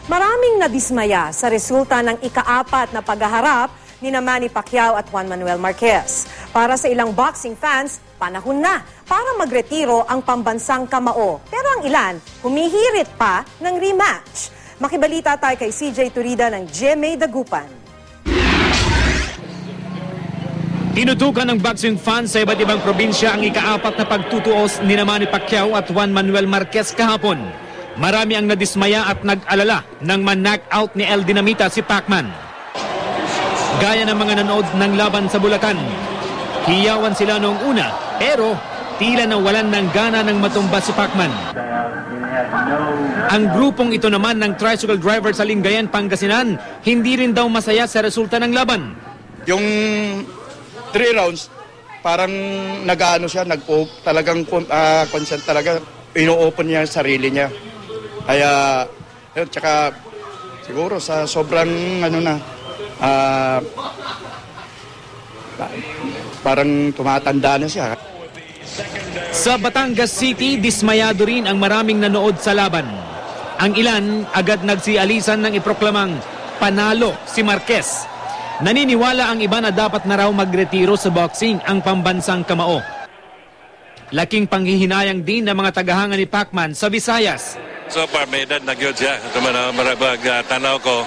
Maraming nadismaya sa resulta ng ika-4 na paghaharap ni Manny Pacquiao at Juan Manuel Marquez. Para sa ilang boxing fans, panahon na para magretiro ang pambansang kamao. Pero ang ilan, humihirit pa ng rematch. Makibalita tayo kay CJ Turida ng GMA Dagupan. Tinutukan ng boxing fans sa iba't ibang probinsya ang ika-4 na pagtutuos ni Manny Pacquiao at Juan Manuel Marquez kahapon. Marami ang nadismaya at nag-alala nang man-knockout ni El Dinamita si Pacman. Gaya ng mga nanood ng laban sa Bulacan, hiyawan sila noong una pero tila nawalan ng gana ng matumba si Pacman. Ang grupong ito naman ng tricycle driver sa Lingayen, Pangasinan, hindi rin daw masaya sa resulta ng laban. Yung 3 rounds, parang nag-ano siya, talagang consent talaga, ino-open niya yung sarili niya. Kaya, yun, tsaka siguro sa sobrang parang tumatanda na siya. Sa Batangas City, dismayado rin ang maraming nanood sa laban. Ang ilan agad nagsialisan ng iproklamang panalo si Marquez. Naniniwala ang iba na dapat na raw magretiro sa boxing ang pambansang kamao. Laking panghihinayang din ng mga tagahanga ni Pacman sa Visayas. So far, may edad na gyud siya. Marabag tanaw ko.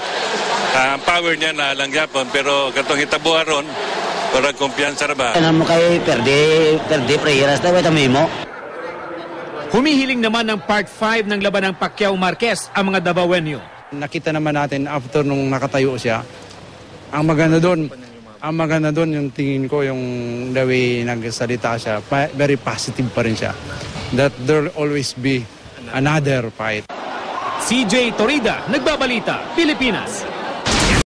Ang power niya na lang yapon, pero katong hitabuha ron, para kumpiyansa na ba? Ano mo kay perdi prehiras na wala mo. Humihiling naman ng Part 5 ng laban ng Pacquiao Marquez ang mga Davaoenyo. Nakita naman natin after nung nakatayo siya, ang maganda doon yung tingin ko, yung the way nagsalita siya, very positive pa rin siya. That there'll always be another fight. CJ Torida, Nagbabalita, Pilipinas.